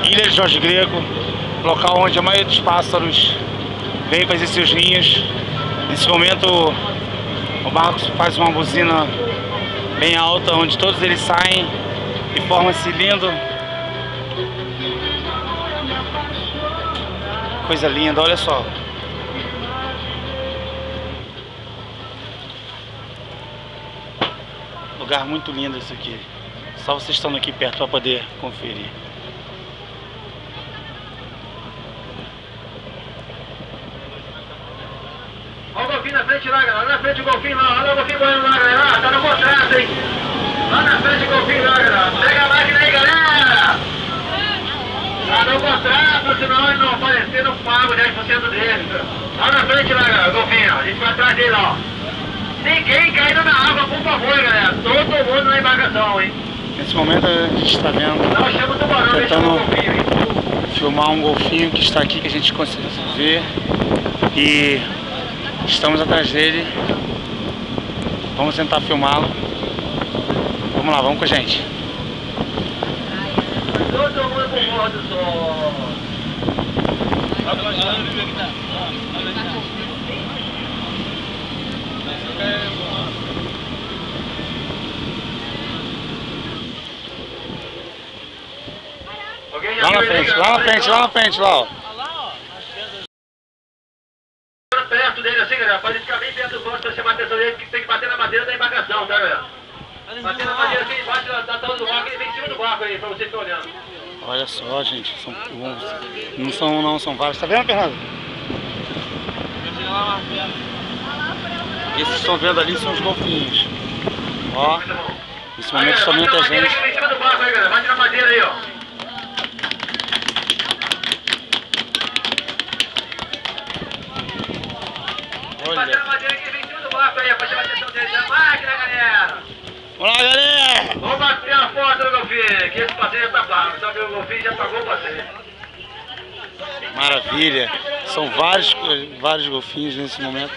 Ilha de Jorge Grego, local onde a maioria dos pássaros vem fazer seus ninhos. Nesse momento o Marcos faz uma buzina bem alta, onde todos eles saem e formam esse lindo. Coisa linda, olha só. Lugar muito lindo isso aqui. Só vocês estando aqui perto para poder conferir. Olha o golfinho na frente lá, galera. Lá na frente o golfinho lá. Olha o golfinho correndo lá, galera. Ah, tá no contrato, hein? Lá na frente o golfinho lá, galera. Pega a máquina aí, galera. Tá no contrato, senão ele não aparecer no pago 10% dele. Lá na frente lá, galera, o golfinho. A gente vai atrás dele, ó. Ninguém caindo na água, por favor, galera. Todo mundo na embarcação, hein? Nesse momento a gente está vendo, Não chama o tubarão, deixa o golfinho, hein? filmar um golfinho que está aqui, que a gente consegue ver, e estamos atrás dele. Vamos tentar filmá-lo. Vamos lá, vamos com a gente. Todo mundo com bordo só. Lá na frente, lá na frente, lá na frente, lá, ó. Perto dele assim, galera, pode ficar bem perto do bote pra chamar a atenção dele, que tem que bater na madeira da embarcação, tá, galera? Bater na madeira assim, bate da tábua do barco, ele vem em cima do barco aí, pra vocês que estão olhando. Olha só, gente, não são vários. Tá vendo, Fernando? Esses que estão vendo ali são os golfinhos. Ó, nesse momento está muita gente. Vem em cima do barco aí, galera, bate na madeira aí, ó. Bate na madeira que vem em cima do barco aí, pra chamar a atenção dele. Da máquina, galera! Vamos lá, galera! Vamos bater a foto do golfinho, que esse passeio já tá pago, só que o golfinho já pagou o passeio. Maravilha! São vários golfinhos nesse momento.